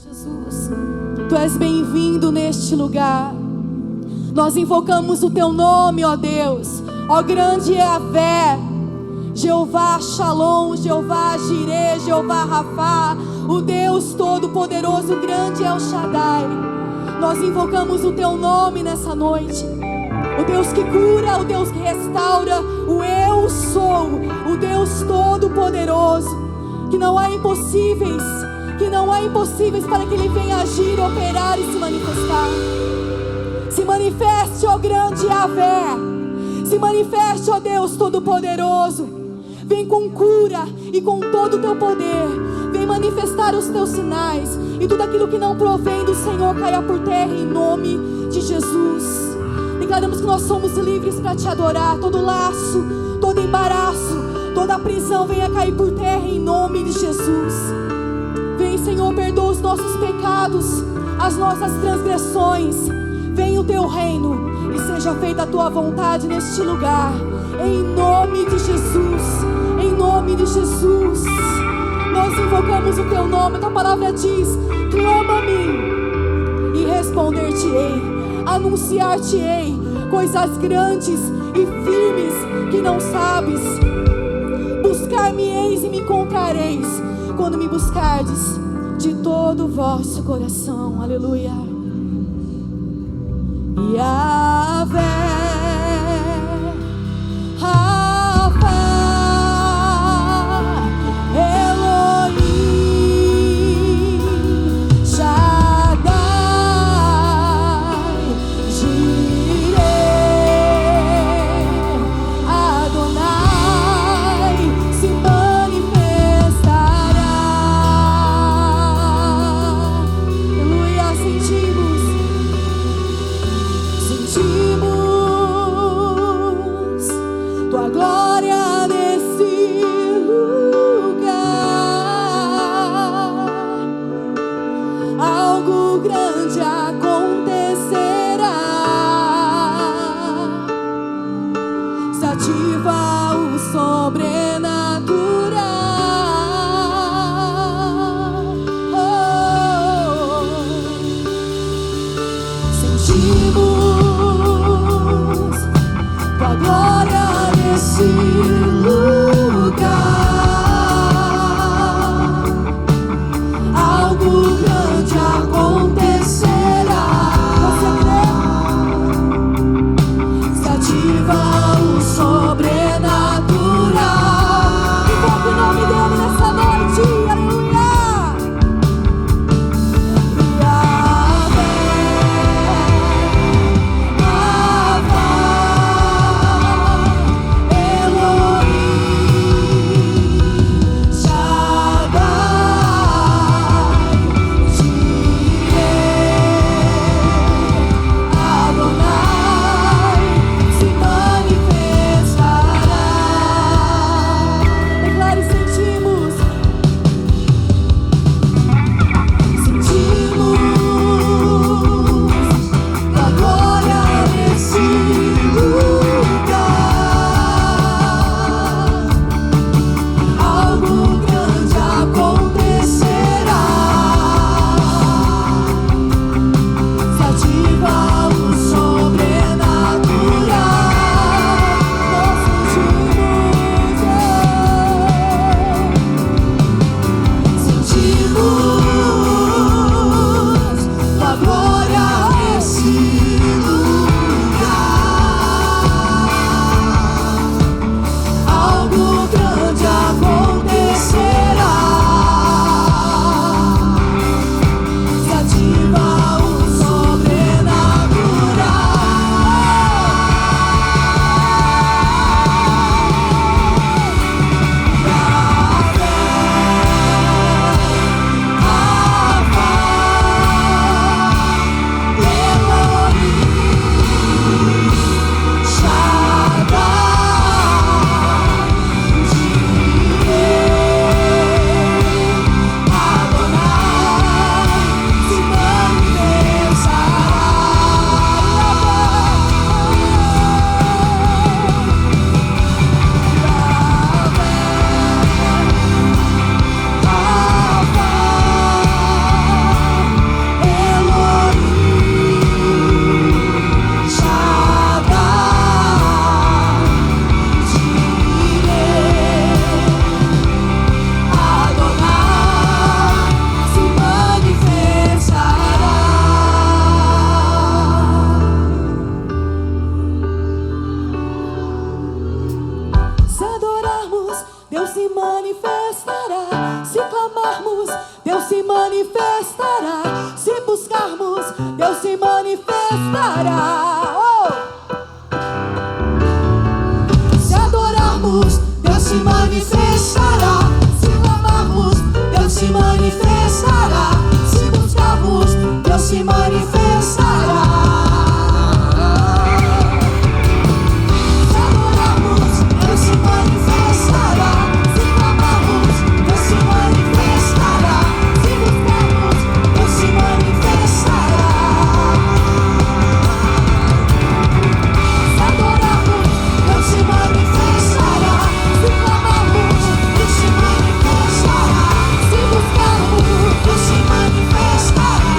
Jesus, Tu és bem-vindo neste lugar. Nós invocamos o Teu nome, ó Deus, ó grande Yahvé, Jeová Shalom, Jeová Jireh, Jeová Rafá, o Deus Todo-Poderoso, grande El Shaddai. Nós invocamos o Teu nome nessa noite, o Deus que cura, o Deus que restaura, o Eu Sou, o Deus Todo-Poderoso, que não há impossíveis, para que Ele venha agir, operar e se manifestar. Se manifeste, ó grande Yahvé, se manifeste, ó Deus Todo-Poderoso. Vem com cura e com todo o Teu poder. Vem manifestar os Teus sinais, e tudo aquilo que não provém do Senhor caia por terra em nome de Jesus. Declaramos que nós somos livres para Te adorar. Todo laço, todo embaraço, toda prisão venha cair por terra em nome de Jesus. Vem, Senhor, perdoa os nossos pecados, as nossas transgressões. Vem o Teu reino e seja feita a Tua vontade neste lugar, em nome de Jesus, em nome de Jesus. Nós invocamos o Teu nome. A Tua palavra diz: clama-me e responder-te-ei, anunciar-te-ei coisas grandes e firmes que não sabes. Buscar-me-eis e me encontrareis, quando me buscardes de todo o vosso coração. Aleluia. Yahvé, Rafa, Elohim, Shaddai, Jireh, Adonai, se manifestará. Aleluia, sentimos se manifestará. Se buscarmos, Deus se manifestará. Se adorarmos, Deus se manifestará. Se clamarmos, Deus se manifestará. Se buscarmos, Deus se manifestará. Se adorarmos, Deus se manifestará. Se clamarmos, Deus se manifestará. Se buscarmos, Deus se manifestará. Se adorarmos, Deus se manifestará. Se clamarmos, Deus se manifestará. Se buscarmos, Deus se manifestará.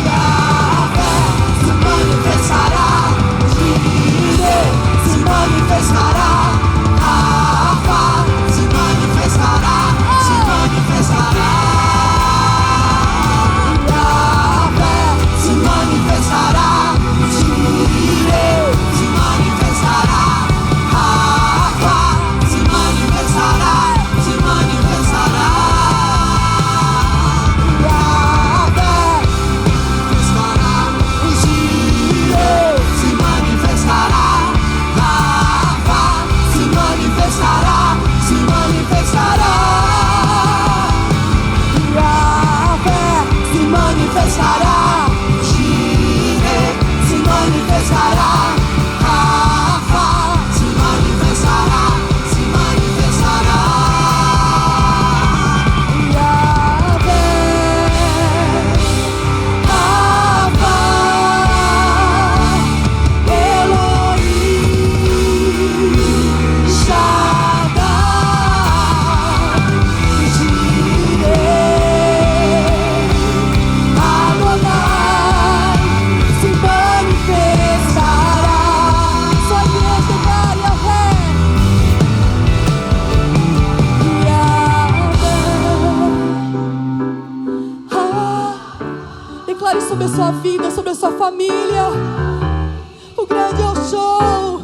Yahvé se manifestará. Jireh se manifestará. Rafa se manifestará. Se manifestará. Yahvé se manifestará. Jireh se manifestará. Rafa se manifestará. Se manifestará. Yahvé manifestará. Jireh se manifestará. Rafa se manifestará. Se manifestará. Yahvé se manifestará. Jireh se manifestará. Rafa se manifestará. Se manifestará. Yahvé, Rafa, Elohim, Shaddai, Jireh, Adonai se manifestará. Só Deus declara Yahvé. Declare sobre a sua vida, sobre a sua família. O grande é o show.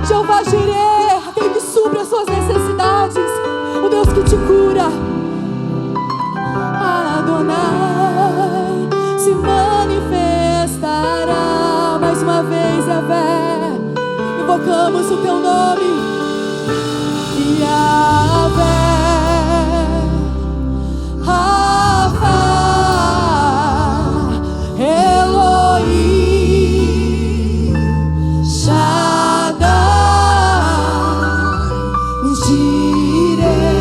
Jeová Jireh, aquele que supre as suas necessidades. O Deus que te cura. Adonai se manifestará. Mais uma vez, Yahvé, invocamos o teu nome. Yahvé, Rafa, Elohim, Shaddai, Jireh,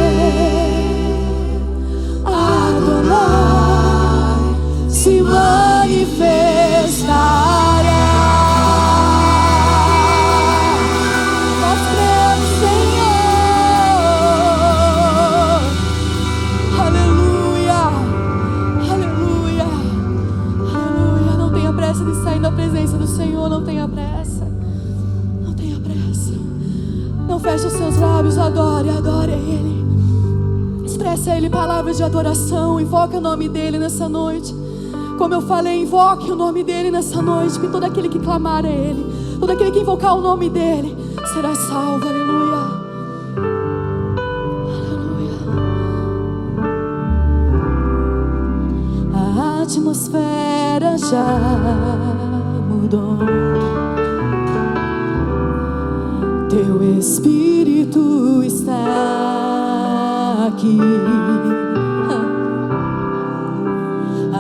Adonai se manifestará. Nós cremos, Senhor. Aleluia, aleluia, aleluia. Não tenha pressa de sair da presença do Senhor. Não tenha pressa. Não tenha pressa. Não feche os seus lábios. Adore, adore a Ele. Expresse a Ele palavras de adoração. Invoque o nome dEle nessa noite. Como eu falei, invoque o nome dEle nessa noite. Que todo aquele que clamar a Ele, todo aquele que invocar o nome dEle, será salvo. Aleluia, aleluia. A atmosfera já mudou. Teu Espírito está aqui.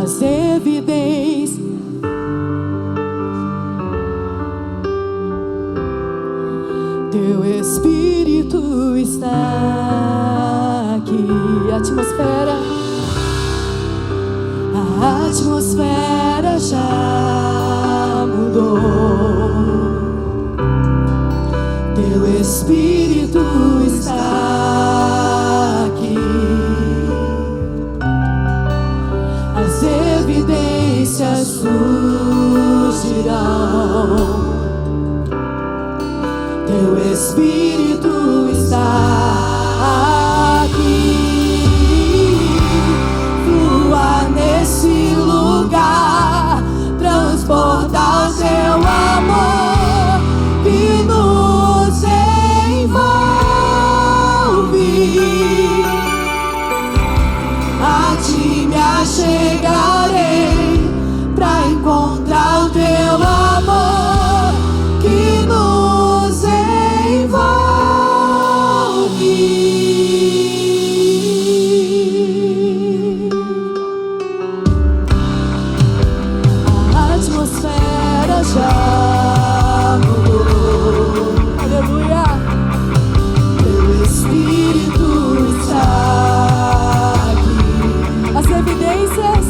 As evidências Teu Espírito está aqui. A atmosfera já mudou. Teu Espírito está aqui. As evidências surgirão. Teu Espírito está aqui. Flua nesse lugar, transporta o teu amor que nos envolve. ti me achegarei pra encontrar o teu amor que nos envolve. A atmosfera já mudou. Aleluia. Teu Espírito está aqui. As evidências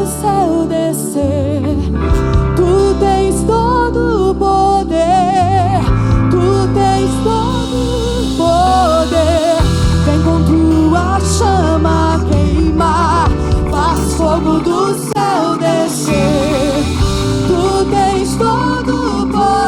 céu descer. Tu tens todo o poder, tu tens todo o poder. Vem com tua chama queimar, faz fogo do céu descer. Tu tens todo o poder.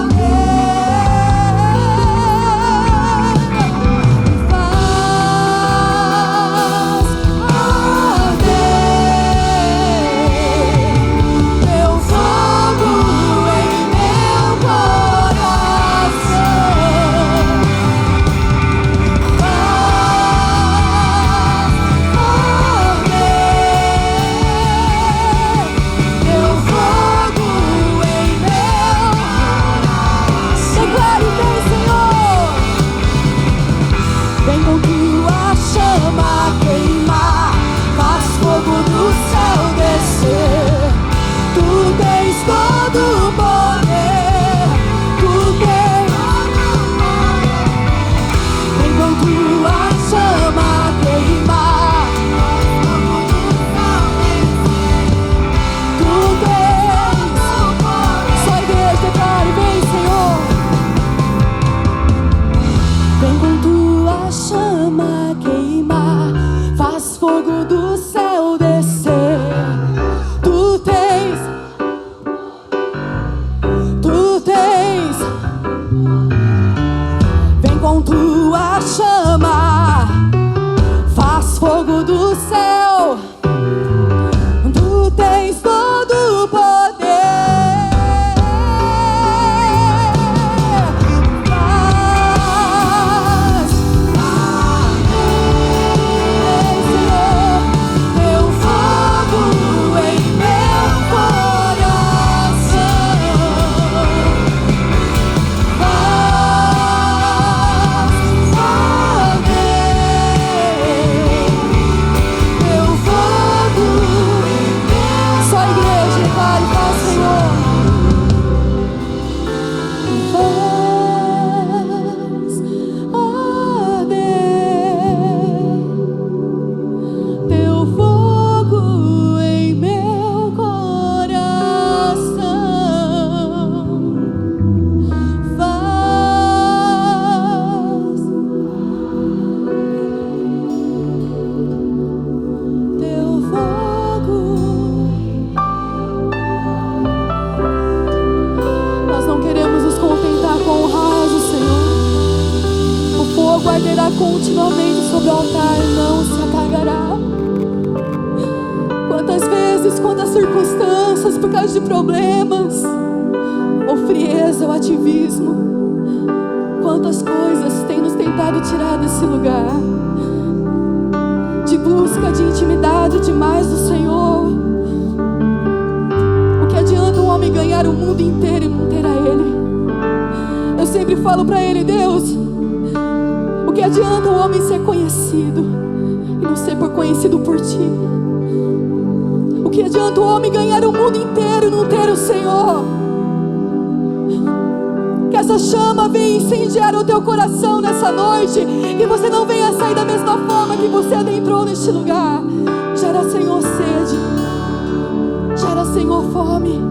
Continuamente sobre o altar, não se apagará. Quantas vezes, quantas circunstâncias, por causa de problemas, ou frieza, ou ativismo, quantas coisas têm nos tentado tirar desse lugar de busca, de intimidade demais do Senhor. O que adianta um homem ganhar o mundo inteiro e não ter a Ele? Eu sempre falo para Ele: Deus, o que adianta o homem ser conhecido e não ser conhecido por Ti? O que adianta o homem ganhar o mundo inteiro e não ter o Senhor? Que essa chama venha incendiar o teu coração nessa noite, que você não venha sair da mesma forma que você adentrou neste lugar. Gera, Senhor, sede, gera, Senhor, fome.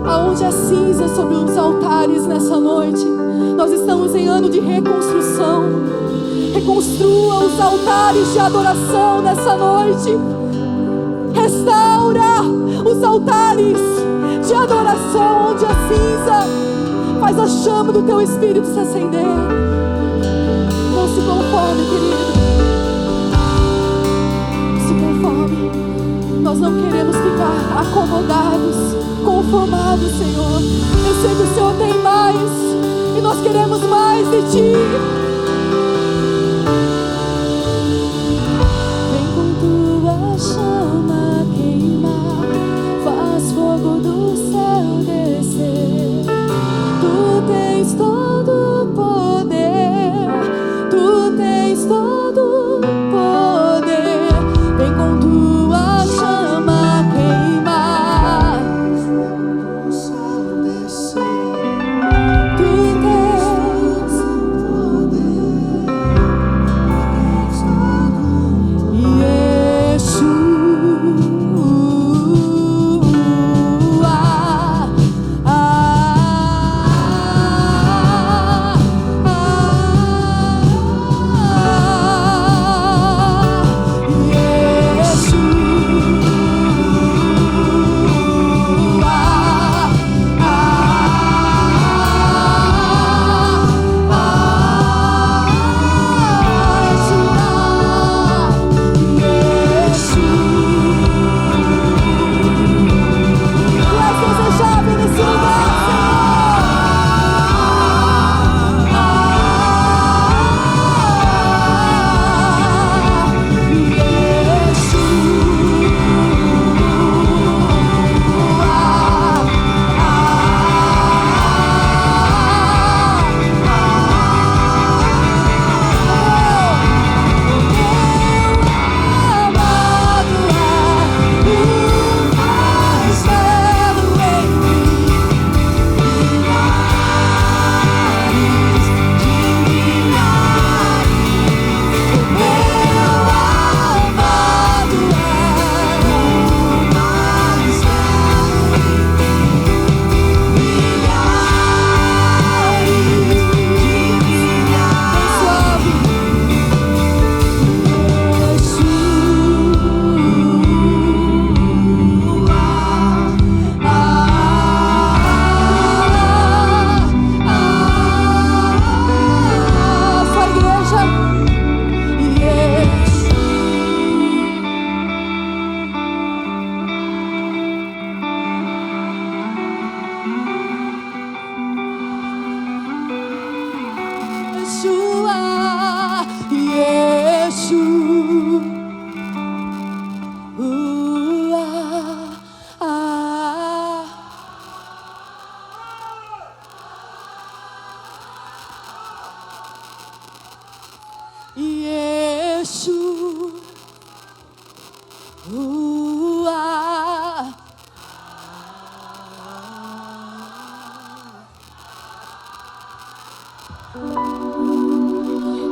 Aonde há cinza sobre os altares nessa noite, nós estamos em ano de reconstrução. Reconstrua os altares de adoração nessa noite. Restaura os altares de adoração onde há cinza. Faz a chama do teu Espírito se acender. Não se conforme, querido. Se conforme. Nós não queremos ficar acomodados, conformados, Senhor. Eu sei que o Senhor tem mais, e nós queremos mais de Ti. Vem com tua chama queimar, faz fogo do céu descer. Tu tens todo o poder, Tu tens todo o poder. Vem com tua chama queimar, Tu tens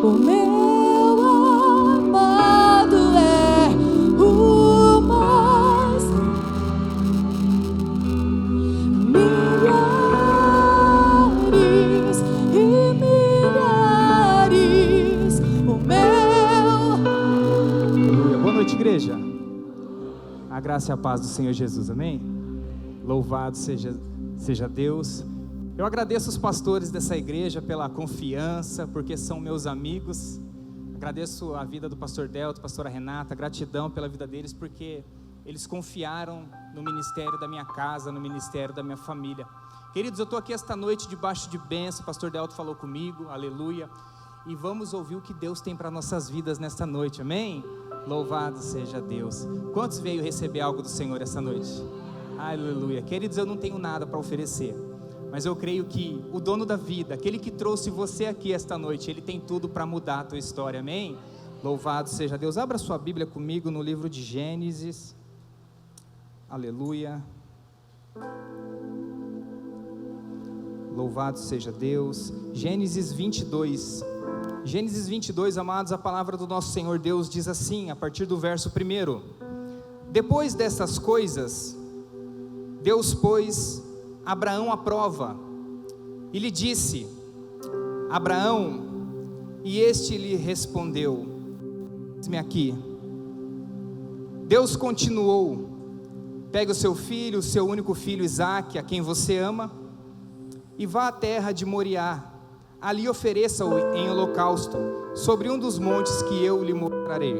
O meu amado é o mais. Milhares e milhares. O meu. Aleluia. Boa noite, igreja. A graça e a paz do Senhor Jesus, amém? Louvado seja Deus. Eu agradeço os pastores dessa igreja pela confiança, porque são meus amigos. Agradeço a vida do pastor Delto, pastora Renata, gratidão pela vida deles, porque eles confiaram no ministério da minha casa, no ministério da minha família. Queridos, eu estou aqui esta noite debaixo de bênção, o pastor Delto falou comigo, aleluia. E vamos ouvir o que Deus tem para nossas vidas nesta noite, amém? Louvado seja Deus. Quantos veio receber algo do Senhor esta noite? Aleluia. Queridos, eu não tenho nada para oferecer, mas eu creio que o dono da vida, aquele que trouxe você aqui esta noite, ele tem tudo para mudar a tua história, amém? Louvado seja Deus. Abra sua Bíblia comigo no livro de Gênesis, aleluia. Louvado seja Deus. Gênesis 22. Gênesis 22, amados, a palavra do nosso Senhor Deus diz assim, a partir do verso 1: Depois dessas coisas, Deus pôs Abraão à prova e lhe disse: Abraão, e este lhe respondeu: Eis-me aqui. Deus continuou: Pegue o seu filho, o seu único filho Isaque, a quem você ama, e vá à terra de Moriá. Ali ofereça-o em holocausto, sobre um dos montes que eu lhe mostrarei.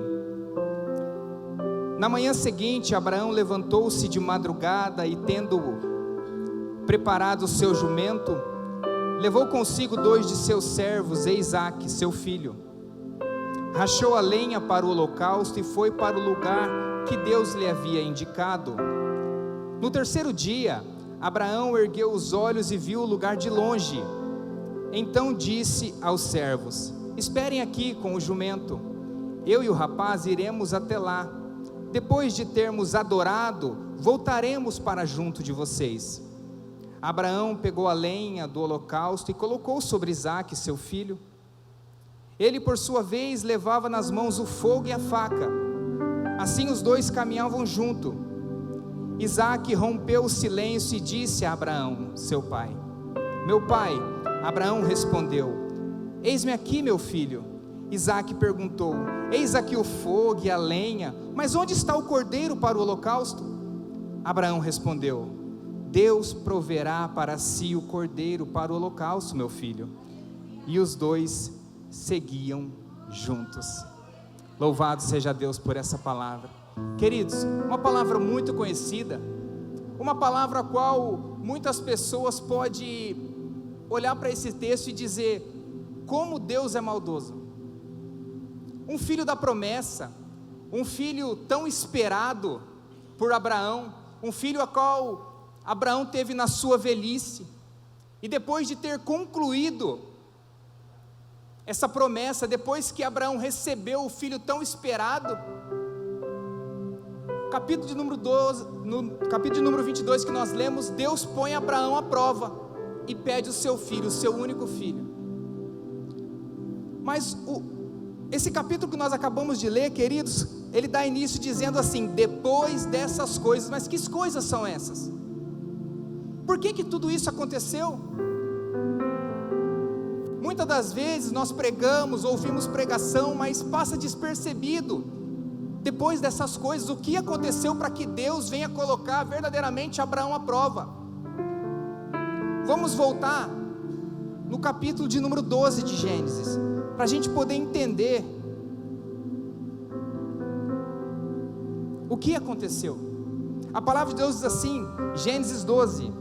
Na manhã seguinte, Abraão levantou-se de madrugada e, tendo preparado o seu jumento, levou consigo 2 de seus servos e Isaque, seu filho. Rachou a lenha para o holocausto e foi para o lugar que Deus lhe havia indicado. No terceiro dia, Abraão ergueu os olhos e viu o lugar de longe. Então disse aos servos: Esperem aqui com o jumento, eu e o rapaz iremos até lá. Depois de termos adorado, voltaremos para junto de vocês. Abraão pegou a lenha do holocausto e colocou sobre Isaque, seu filho. Ele, por sua vez, levava nas mãos o fogo e a faca. Assim os dois caminhavam junto. Isaque rompeu o silêncio e disse a Abraão, seu pai: Meu pai. Abraão respondeu: Eis-me aqui, meu filho. Isaque perguntou: Eis aqui o fogo e a lenha, mas onde está o cordeiro para o holocausto? Abraão respondeu: Deus proverá para si o cordeiro para o holocausto, meu filho. E os dois seguiam juntos. Louvado seja Deus por essa palavra. Queridos, uma palavra muito conhecida, uma palavra a qual muitas pessoas podem olhar para esse texto e dizer: como Deus é maldoso. Um filho da promessa, um filho tão esperado por Abraão, um filho a qual Abraão teve na sua velhice, e depois de ter concluído essa promessa, depois que Abraão recebeu o filho tão esperado, capítulo de número 12, no capítulo de número 22 que nós lemos, Deus põe Abraão à prova e pede o seu filho, o seu único filho. Mas esse capítulo que nós acabamos de ler, queridos, ele dá início dizendo assim: depois dessas coisas. Mas que coisas são essas? Por que tudo isso aconteceu? Muitas das vezes nós pregamos, ouvimos pregação, mas passa despercebido, depois dessas coisas, o que aconteceu para que Deus venha colocar verdadeiramente Abraão à prova. Vamos voltar no capítulo de número 12 de Gênesis, para a gente poder entender o que aconteceu. A palavra de Deus diz assim, Gênesis 12: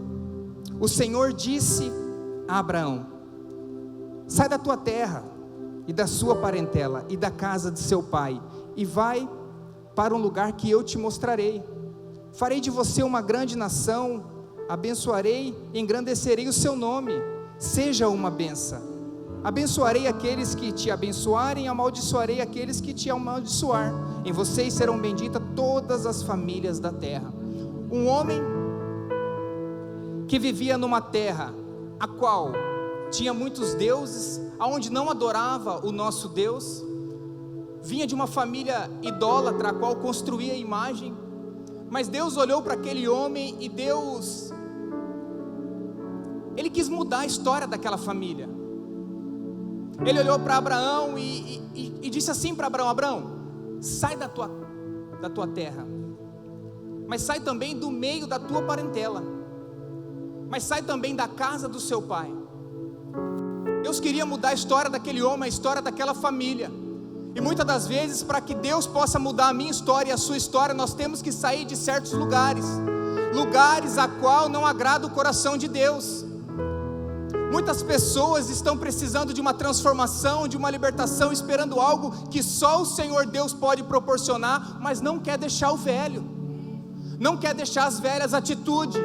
O Senhor disse a Abraão: Sai da tua terra, e da sua parentela e da casa de seu pai, e vai para um lugar que eu te mostrarei. Farei de você uma grande nação, abençoarei e engrandecerei o seu nome. Seja uma bênção. Abençoarei aqueles que te abençoarem, amaldiçoarei aqueles que te amaldiçoar. Em vocês serão benditas todas as famílias da terra. Um homem que vivia numa terra a qual tinha muitos deuses, aonde não adorava o nosso Deus, vinha de uma família idólatra a qual construía imagem, mas Deus olhou para aquele homem e Ele quis mudar a história daquela família. Ele olhou para Abraão e disse assim para Abraão: Abraão, sai da tua terra, mas sai também do meio da tua parentela, mas sai também da casa do seu pai. Deus queria mudar a história daquele homem, a história daquela família. E muitas das vezes, para que Deus possa mudar a minha história e a sua história, nós temos que sair de certos lugares a qual não agrada o coração de Deus. Muitas pessoas estão precisando de uma transformação, de uma libertação, esperando algo que só o Senhor Deus pode proporcionar, mas não quer deixar o velho, não quer deixar as velhas atitudes,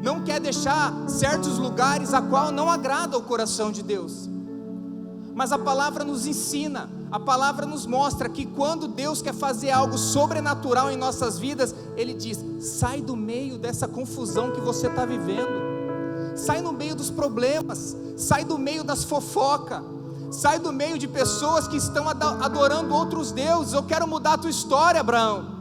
não quer deixar certos lugares a qual não agrada o coração de Deus. Mas a palavra nos ensina, a palavra nos mostra que quando Deus quer fazer algo sobrenatural em nossas vidas, Ele diz: sai do meio dessa confusão que você está vivendo, sai no meio dos problemas, sai do meio das fofocas, sai do meio de pessoas que estão adorando outros deuses. Eu quero mudar a tua história, Abraão.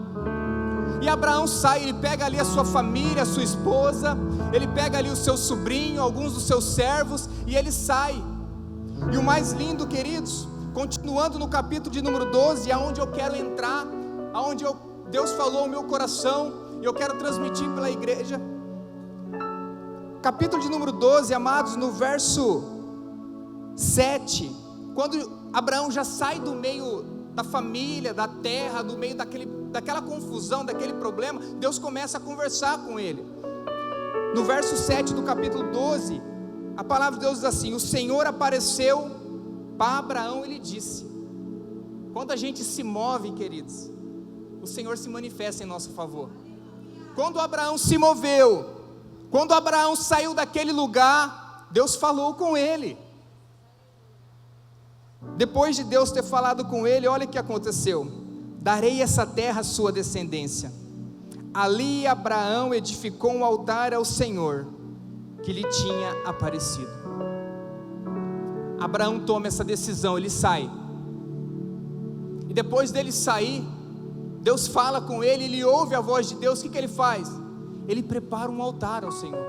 E Abraão sai, ele pega ali a sua família, a sua esposa, ele pega ali o seu sobrinho, alguns dos seus servos, e ele sai. E o mais lindo, queridos, continuando no capítulo de número 12, aonde eu quero entrar, aonde Deus falou ao meu coração, e eu quero transmitir pela igreja. Capítulo de número 12, amados, no verso 7, quando Abraão já sai do meio da família, da terra, do meio daquela confusão, daquele problema, Deus começa a conversar com ele. No verso 7 do capítulo 12, a palavra de Deus diz assim: o Senhor apareceu para Abraão e lhe disse. Quando a gente se move, queridos, o Senhor se manifesta em nosso favor. Quando Abraão se moveu, quando Abraão saiu daquele lugar, Deus falou com ele. Depois de Deus ter falado com ele, olha o que aconteceu: darei essa terra à sua descendência. Ali Abraão edificou um altar ao Senhor que lhe tinha aparecido. Abraão toma essa decisão, ele sai. E depois dele sair, Deus fala com ele, ele ouve a voz de Deus. O que ele faz? Ele prepara um altar ao Senhor.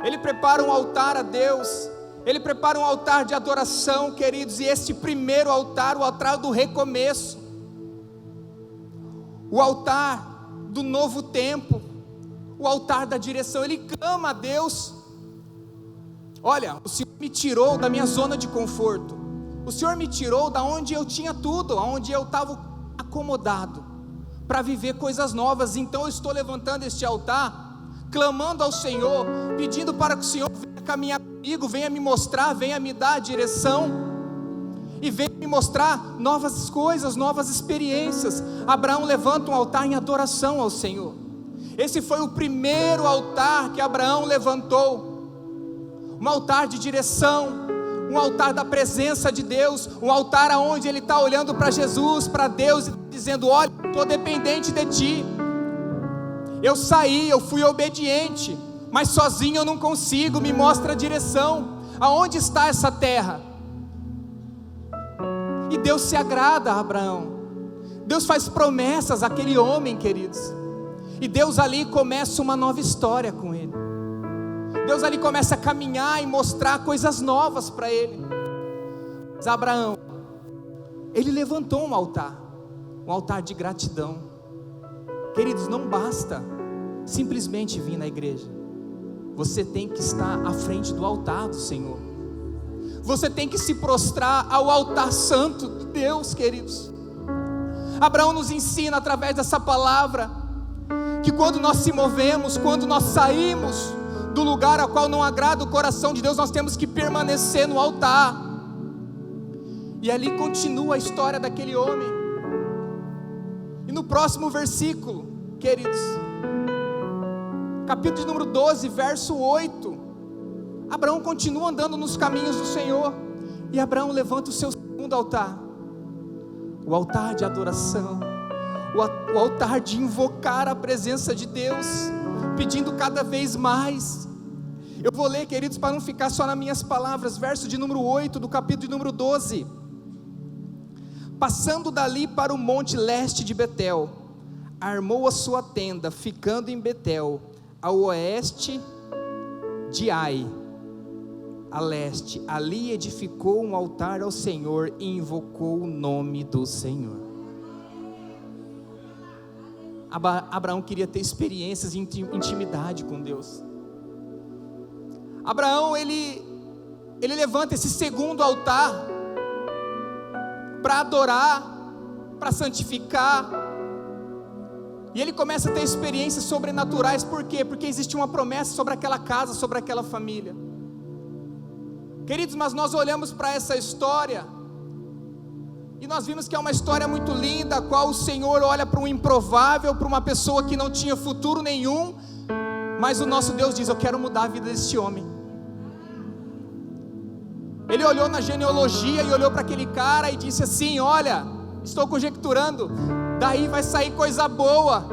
Ele prepara um altar a Deus. Ele prepara um altar de adoração, queridos. E este primeiro altar, o altar do recomeço, o altar do novo tempo, o altar da direção. Ele clama a Deus: olha, o Senhor me tirou da minha zona de conforto, o Senhor me tirou da onde eu tinha tudo, onde eu estava acomodado, para viver coisas novas. Então eu estou levantando este altar, clamando ao Senhor, pedindo para que o Senhor venha caminhar comigo, venha me mostrar, venha me dar a direção, e venha me mostrar novas coisas, novas experiências. Abraão levanta um altar em adoração ao Senhor. Esse foi o primeiro altar que Abraão levantou, um altar de direção, um altar da presença de Deus, um altar onde ele está olhando para Jesus, para Deus, e dizendo: olha, estou dependente de Ti, eu saí, eu fui obediente, mas sozinho eu não consigo, me mostra a direção, aonde está essa terra? E Deus se agrada a Abraão, Deus faz promessas àquele homem, queridos, e Deus ali começa uma nova história com ele. Deus ali começa a caminhar e mostrar coisas novas para ele. Mas Abraão, ele levantou um altar de gratidão. Queridos, não basta simplesmente vir na igreja, você tem que estar à frente do altar do Senhor, você tem que se prostrar ao altar santo de Deus, queridos. Abraão nos ensina através dessa palavra, que quando nós se movemos, quando nós saímos do lugar ao qual não agrada o coração de Deus, nós temos que permanecer no altar. E ali continua a história daquele homem. E no próximo versículo, queridos, capítulo de número 12, verso 8, Abraão continua andando nos caminhos do Senhor, e Abraão levanta o seu segundo altar, o altar de adoração, o altar de invocar a presença de Deus, pedindo cada vez mais. Eu vou ler, queridos, para não ficar só nas minhas palavras, verso de número 8, do capítulo de número 12. Passando dali para o monte leste de Betel, armou a sua tenda, ficando em Betel, ao oeste de Ai, a leste. Ali edificou um altar ao Senhor e invocou o nome do Senhor. Abraão queria ter experiências de intimidade com Deus. Abraão, ele levanta esse segundo altar para adorar, para santificar, e ele começa a ter experiências sobrenaturais. Por quê? Porque existe uma promessa sobre aquela casa, sobre aquela família. Queridos, mas nós olhamos para essa história e nós vimos que é uma história muito linda, a qual o Senhor olha para um improvável, para uma pessoa que não tinha futuro nenhum, mas o nosso Deus diz: eu quero mudar a vida desse homem. Ele olhou na genealogia e olhou para aquele cara e disse assim: olha, estou conjecturando, daí vai sair coisa boa.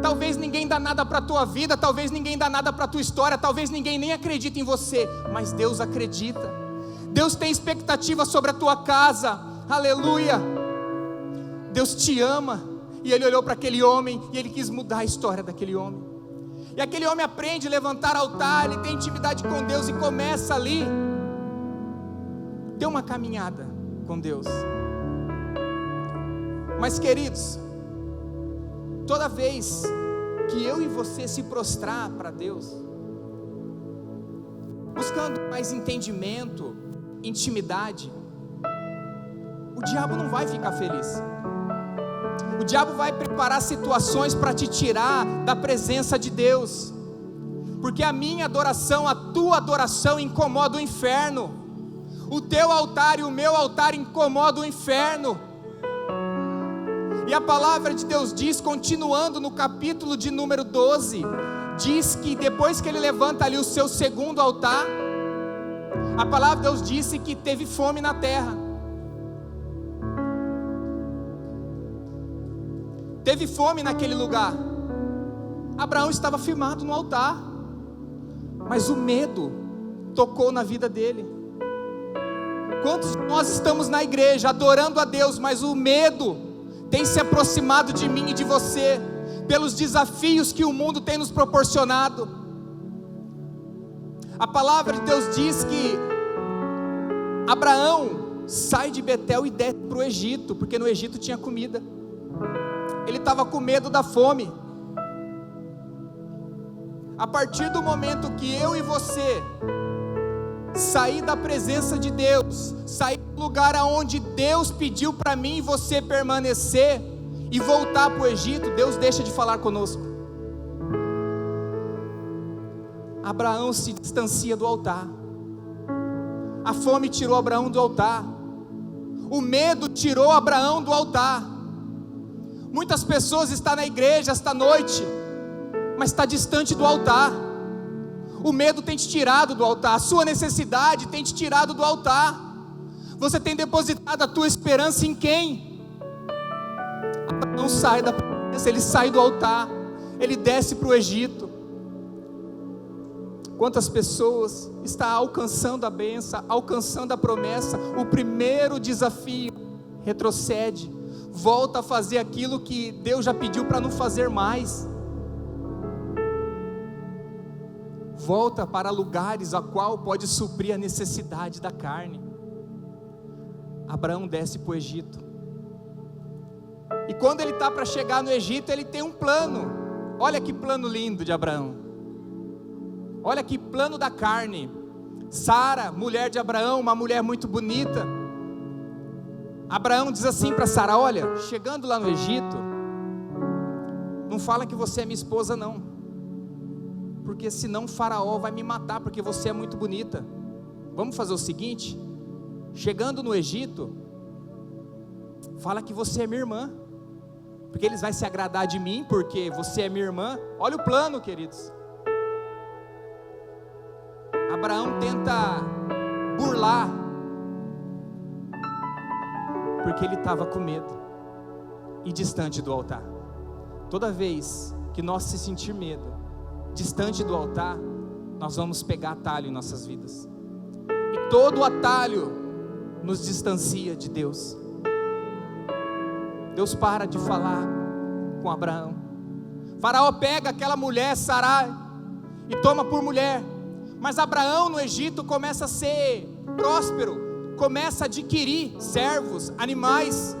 Talvez ninguém dá nada para a tua vida, talvez ninguém dá nada para a tua história, talvez ninguém nem acredita em você, mas Deus acredita. Deus tem expectativa sobre a tua casa, aleluia. Deus te ama. E ele olhou para aquele homem e ele quis mudar a história daquele homem. E aquele homem aprende a levantar altar, ele tem intimidade com Deus e começa ali ter uma caminhada com Deus. Mas, queridos, toda vez que eu e você se prostrar para Deus, buscando mais entendimento, intimidade, o diabo não vai ficar feliz. O diabo vai preparar situações para te tirar da presença de Deus, porque a minha adoração, a tua adoração incomoda o inferno. O teu altar e o meu altar incomoda o inferno. E a palavra de Deus diz, continuando no capítulo de número 12, diz que depois que ele levanta ali o seu segundo altar, a palavra de Deus disse que teve fome na terra. Teve fome naquele lugar. Abraão estava firmado no altar, mas o medo tocou na vida dele. Quantos de nós estamos na igreja adorando a Deus, mas o medo tem se aproximado de mim e de você, pelos desafios que o mundo tem nos proporcionado? A palavra de Deus diz que Abraão sai de Betel e desce para o Egito, porque no Egito tinha comida. Ele estava com medo da fome. A partir do momento que eu e você sair da presença de Deus, sair do lugar aonde Deus pediu para mim e você permanecer, e voltar para o Egito, Deus deixa de falar conosco. Abraão se distancia do altar. A fome tirou Abraão do altar. O medo tirou Abraão do altar. Muitas pessoas estão na igreja esta noite, mas está distante do altar. O medo tem te tirado do altar, a sua necessidade tem te tirado do altar. Você tem depositado a tua esperança em quem? Não sai da presença, ele sai do altar, ele desce para o Egito. Quantas pessoas estão alcançando a bênção, alcançando a promessa? O primeiro desafio, retrocede, volta a fazer aquilo que Deus já pediu para não fazer mais. Volta para lugares a qual pode suprir a necessidade da carne. Abraão desce para o Egito. E quando ele está para chegar no Egito, ele tem um plano. Olha que plano lindo de Abraão. Olha que plano da carne. Sara, mulher de Abraão, uma mulher muito bonita. Abraão diz assim para Sara: olha, chegando lá no Egito, não fala que você é minha esposa não, porque senão o faraó vai me matar, porque você é muito bonita. Vamos fazer o seguinte: chegando no Egito, fala que você é minha irmã, porque eles vão se agradar de mim, porque você é minha irmã. Olha o plano, queridos. Abraão tenta burlar, porque ele estava com medo e distante do altar. Toda vez que nós se sentir medo, distante do altar, nós vamos pegar atalho em nossas vidas, e todo atalho nos distancia de Deus. Deus para de falar com Abraão. Faraó pega aquela mulher, Sarai, e toma por mulher. Mas Abraão no Egito começa a ser próspero, começa a adquirir servos, animais,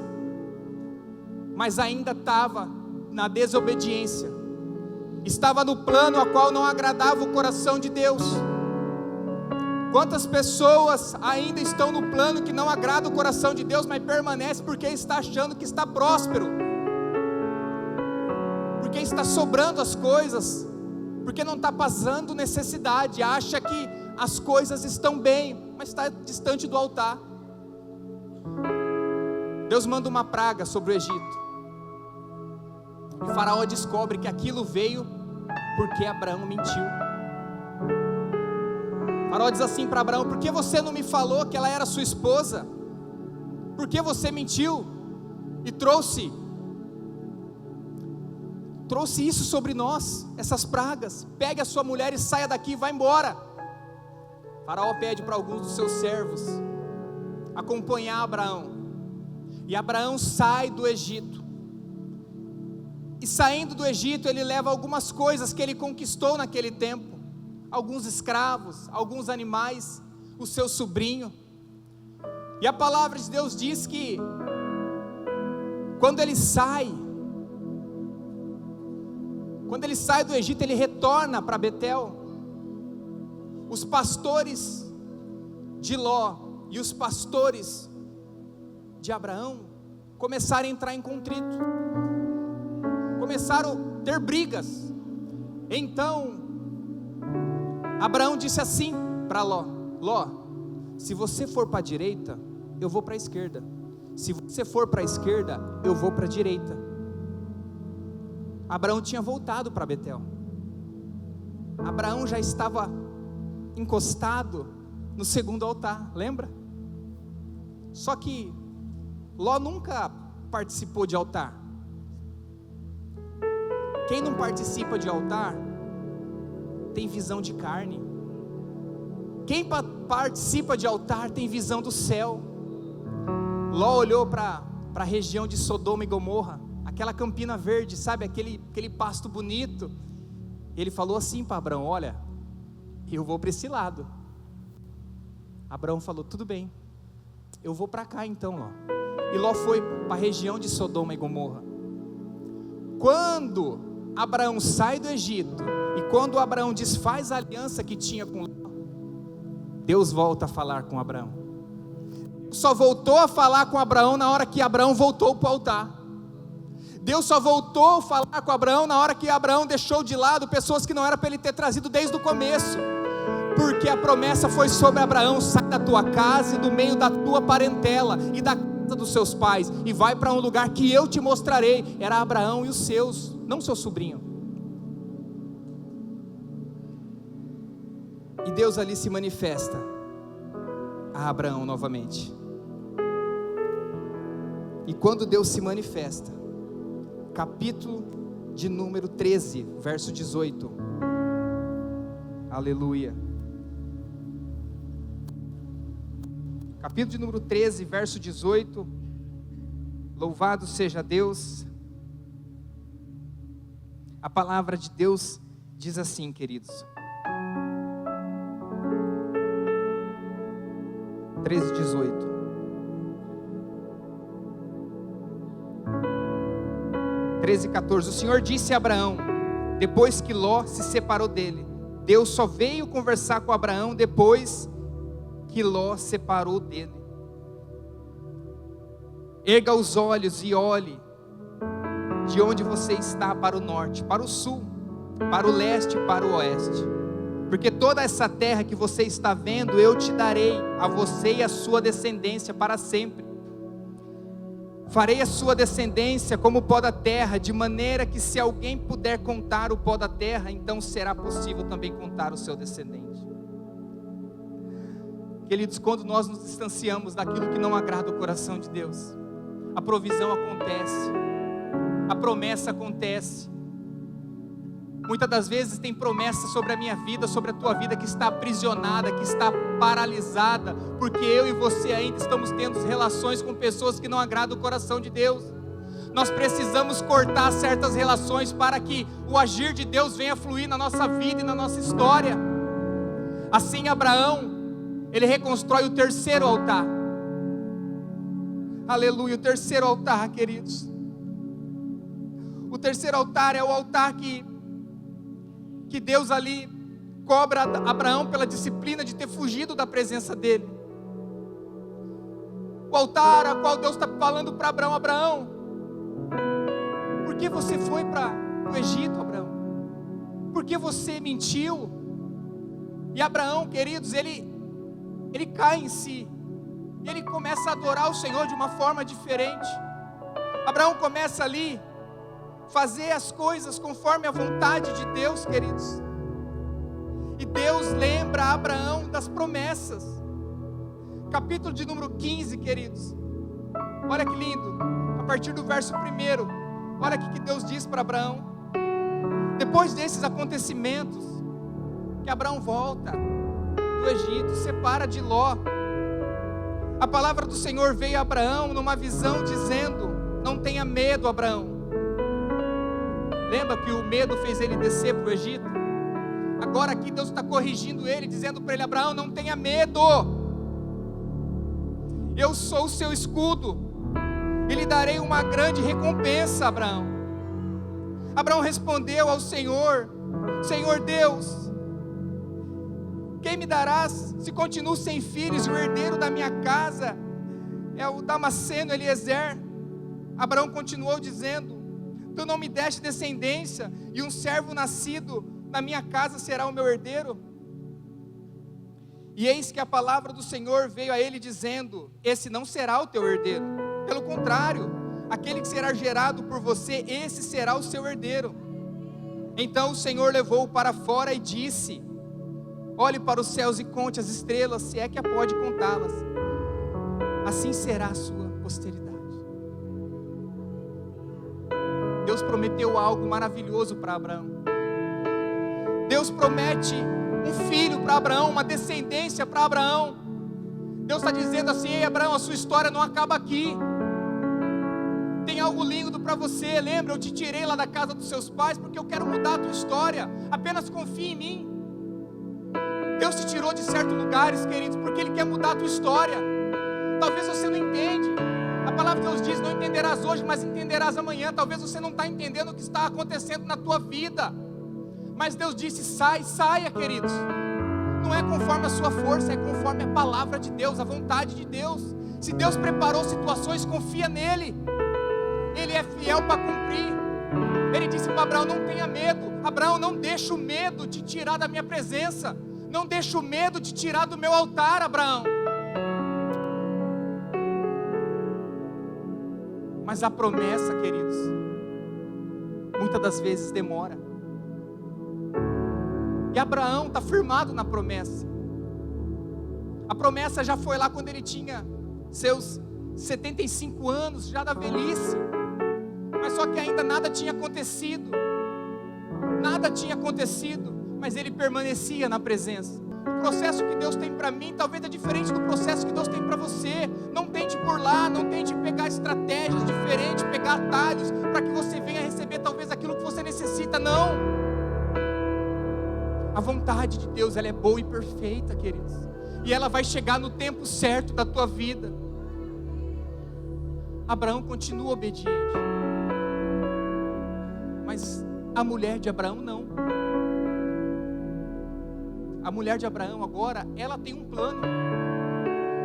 mas ainda estava na desobediência, estava no plano a qual não agradava o coração de Deus. Quantas pessoas ainda estão no plano que não agrada o coração de Deus, mas permanece porque está achando que está próspero, porque está sobrando as coisas, porque não está passando necessidade, acha que as coisas estão bem, mas está distante do altar. Deus manda uma praga sobre o Egito, e Faraó descobre que aquilo veio porque Abraão mentiu. Faraó diz assim para Abraão: por que você não me falou que ela era sua esposa? Por que você mentiu e trouxe isso sobre nós, essas pragas? Pegue a sua mulher e saia daqui e vá embora. Faraó pede para alguns dos seus servos acompanhar Abraão, e Abraão sai do Egito, e saindo do Egito ele leva algumas coisas que ele conquistou naquele tempo, alguns escravos, alguns animais, o seu sobrinho. E a palavra de Deus diz que quando ele sai do Egito, ele retorna para Betel. Os pastores de Ló e os pastores de Abraão começaram a entrar em contrito, começaram a ter brigas. Então Abraão disse assim para Ló: Ló, se você for para a direita, eu vou para a esquerda. Se você for para a esquerda, eu vou para a direita. Abraão tinha voltado para Betel. Abraão já estava encostado no segundo altar, lembra? Só que Ló nunca participou de altar. Quem não participa de altar tem visão de carne. Quem participa de altar tem visão do céu. Ló olhou para a região de Sodoma e Gomorra, aquela campina verde, sabe, aquele pasto bonito. Ele falou assim para Abraão: olha, eu vou para esse lado. Abraão falou: tudo bem, eu vou para cá então, Ló. E Ló foi para a região de Sodoma e Gomorra. Quando Abraão sai do Egito, e quando Abraão desfaz a aliança que tinha com Ló, Deus volta a falar com Abraão. Só voltou a falar com Abraão na hora que Abraão voltou para o altar. Deus só voltou a falar com Abraão na hora que Abraão deixou de lado pessoas que não era para ele ter trazido desde o começo, porque a promessa foi sobre Abraão: sai da tua casa e do meio da tua parentela e da casa dos seus pais, e vai para um lugar que eu te mostrarei. Era Abraão e os seus, não seu sobrinho. E Deus ali se manifesta a Abraão novamente. E quando Deus se manifesta, capítulo de número 13, verso 18, aleluia, capítulo de número 13, verso 18, louvado seja Deus. A palavra de Deus diz assim, queridos, 13, 18, 13, 14, o Senhor disse a Abraão, depois que Ló se separou dele. Deus só veio conversar com Abraão depois que Ló separou dele. Erga os olhos e olhe de onde você está para o norte, para o sul, para o leste e para o oeste, porque toda essa terra que você está vendo, eu te darei a você e a sua descendência para sempre. Farei a sua descendência como o pó da terra, de maneira que se alguém puder contar o pó da terra, então será possível também contar o seu descendente. Queridos, quando nós nos distanciamos daquilo que não agrada o coração de Deus, a provisão acontece, a promessa acontece. Muitas das vezes tem promessa sobre a minha vida, sobre a tua vida, que está aprisionada, que está paralisada, porque eu e você ainda estamos tendo relações com pessoas que não agradam o coração de Deus. Nós precisamos cortar certas relações para que o agir de Deus venha fluir na nossa vida e na nossa história. Assim Abraão, ele reconstrói o terceiro altar. Aleluia, o terceiro altar, queridos. O terceiro altar é o altar que Deus ali cobra Abraão pela disciplina de ter fugido da presença dele. O altar a qual Deus está falando para Abraão: Abraão, por que você foi para o Egito, Abraão? Por que você mentiu? E Abraão, queridos, ele cai em si, e ele começa a adorar o Senhor de uma forma diferente. Abraão começa ali fazer as coisas conforme a vontade de Deus, queridos. E Deus lembra a Abraão das promessas. Capítulo de número 15, queridos. Olha que lindo. A partir do verso 1, olha o que Deus diz para Abraão. Depois desses acontecimentos, que Abraão volta do Egito, separa de Ló. A palavra do Senhor veio a Abraão numa visão dizendo: não tenha medo, Abraão. Lembra que o medo fez ele descer para o Egito? Agora aqui Deus está corrigindo ele, dizendo para ele: Abraão, não tenha medo. Eu sou o seu escudo, e lhe darei uma grande recompensa, Abraão. Abraão respondeu ao Senhor: Senhor Deus, quem me darás se continuo sem filhos, e o herdeiro da minha casa é o Damasceno Eliezer? Abraão continuou dizendo: tu não me deste descendência, e um servo nascido na minha casa será o meu herdeiro? E eis que a palavra do Senhor veio a ele dizendo: esse não será o teu herdeiro, pelo contrário, aquele que será gerado por você, esse será o seu herdeiro. Então o Senhor levou-o para fora e disse: olhe para os céus e conte as estrelas, se é que pode contá-las. Assim será a sua posteridade. Deus prometeu algo maravilhoso para Abraão. Deus promete um filho para Abraão, uma descendência para Abraão. Deus está dizendo assim: ei Abraão, a sua história não acaba aqui. Tem algo lindo para você. Lembra, eu te tirei lá da casa dos seus pais porque eu quero mudar a tua história. Apenas confie em mim. Deus te tirou de certos lugares, queridos, porque Ele quer mudar a tua história. Talvez você não entende. A palavra de Deus diz: não entenderás hoje, mas entenderás amanhã. Talvez você não está entendendo o que está acontecendo na tua vida, mas Deus disse: saia, queridos. Não é conforme a sua força, é conforme a palavra de Deus, a vontade de Deus. Se Deus preparou situações, confia nele. Ele é fiel para cumprir. Ele disse para Abraão: não tenha medo. Abraão, não deixa o medo te tirar da minha presença. Não deixa o medo te tirar do meu altar, Abraão. Mas a promessa, queridos, muitas das vezes demora. E Abraão está firmado na promessa. A promessa já foi lá quando ele tinha seus 75 anos, já da velhice. Mas só que ainda nada tinha acontecido. Nada tinha acontecido, mas ele permanecia na presença. O processo que Deus tem para mim talvez é diferente do processo que Deus tem para você. Não tente burlar, não tente pegar estratégias diferentes, pegar atalhos para que você venha receber talvez aquilo que você necessita. Não. A vontade de Deus, ela é boa e perfeita, queridos, e ela vai chegar no tempo certo da tua vida. Abraão continua obediente, mas a mulher de Abraão não. A mulher de Abraão agora, ela tem um plano.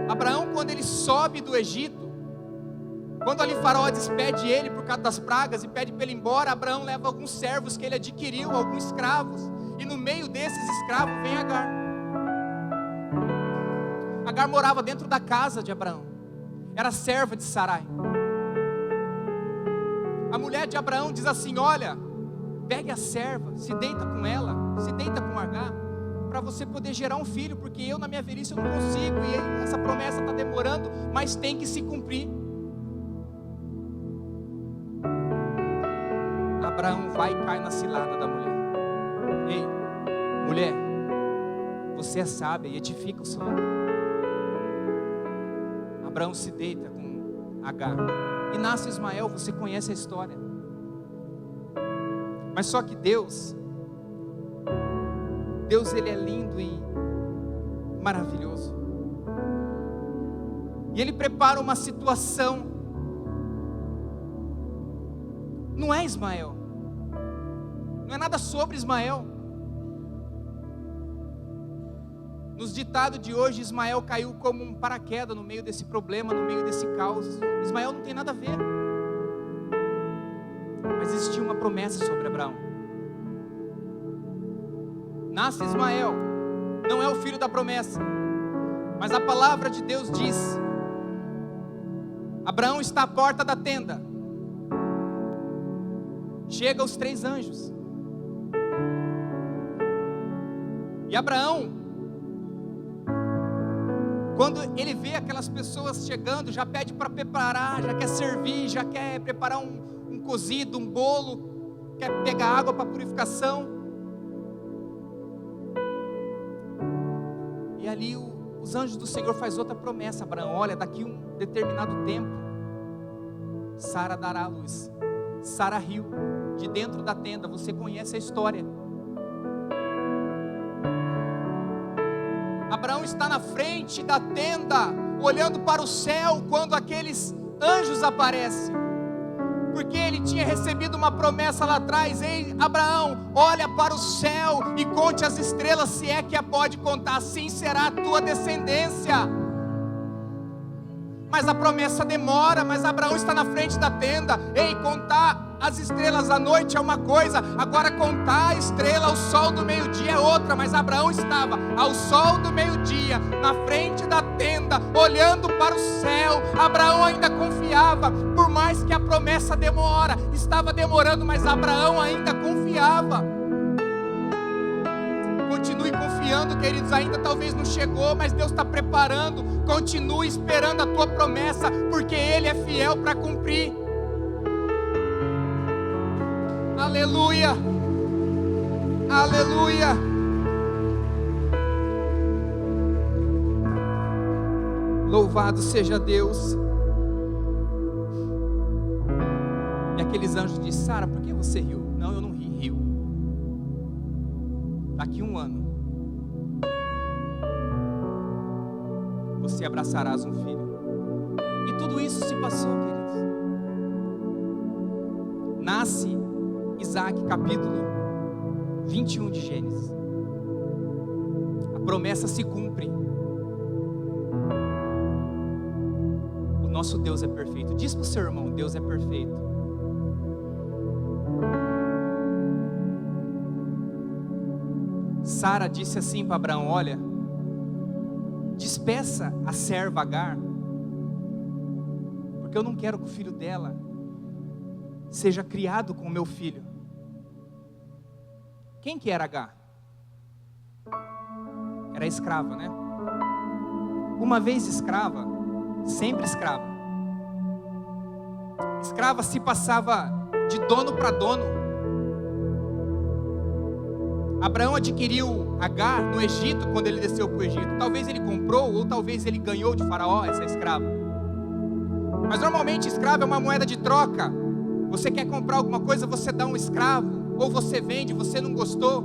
Abraão, quando ele sobe do Egito, quando ali Faraó despede ele por causa das pragas e pede para ele ir embora, Abraão leva alguns servos que ele adquiriu, alguns escravos, e no meio desses escravos vem Agar. Agar morava dentro da casa de Abraão, era serva de Sarai. A mulher de Abraão diz assim: olha, pegue a serva, se deita com ela, se deita com Agar, para você poder gerar um filho, porque eu na minha velhice eu não consigo, e essa promessa está demorando, mas tem que se cumprir. Abraão vai e cai na cilada da mulher. Ei, mulher, você é sábia e edifica o seu lar. Abraão se deita com Agar e nasce Ismael. Você conhece a história. Mas só que Deus ele é lindo e maravilhoso. E Ele prepara uma situação. Não é Ismael, não é nada sobre Ismael. Nos ditados de hoje, Ismael caiu como um paraquedas no meio desse problema, no meio desse caos. Ismael não tem nada a ver. Mas existia uma promessa sobre Abraão. Nasce Ismael, não é o filho da promessa, mas a palavra de Deus diz: Abraão está à porta da tenda. Chega os 3 anjos. E Abraão, quando ele vê aquelas pessoas chegando, já pede para preparar, já quer servir, já quer preparar um cozido, um bolo, quer pegar água para purificação. E ali os anjos do Senhor fazem outra promessa a Abraão: olha, daqui um determinado tempo, Sara dará a luz. Sara riu de dentro da tenda. Você conhece a história. Abraão está na frente da tenda, olhando para o céu, quando aqueles anjos aparecem, porque ele tinha recebido uma promessa lá atrás: ei, Abraão, olha para o céu e conte as estrelas, se é que a pode contar, assim será a tua descendência. Mas a promessa demora. Mas Abraão está na frente da tenda. Ei, contar as estrelas à noite é uma coisa, agora contar a estrela ao sol do meio-dia é outra. Mas Abraão estava ao sol do meio-dia, na frente da tenda, olhando para o céu. Abraão ainda confiava, por mais que a promessa estava demorando, mas Abraão ainda confiava. Continue confiando, queridos, ainda talvez não chegou, mas Deus está preparando. Continue esperando a tua promessa, porque Ele é fiel para cumprir. Aleluia, aleluia. Louvado seja Deus. E aqueles anjos disseram: Sara, por que você riu? Não, eu não ri, riu. Daqui 1 ano você abraçarás um filho. E tudo isso se passou, queridos. Nasce Isaac, capítulo 21 de Gênesis. A promessa se cumpre. O nosso Deus é perfeito. Diz para o seu irmão: Deus é perfeito. Sara disse assim para Abraão: olha, despeça a serva Agar, porque eu não quero que o filho dela seja criado com o meu filho. Quem que era Agar? Era escrava, né? Uma vez escrava, sempre escrava. Escrava se passava de dono para dono. Abraão adquiriu Agar no Egito, quando ele desceu para o Egito. Talvez ele comprou, ou talvez ele ganhou de Faraó essa escrava. Mas normalmente escravo é uma moeda de troca. Você quer comprar alguma coisa, você dá um escravo, ou você vende, você não gostou.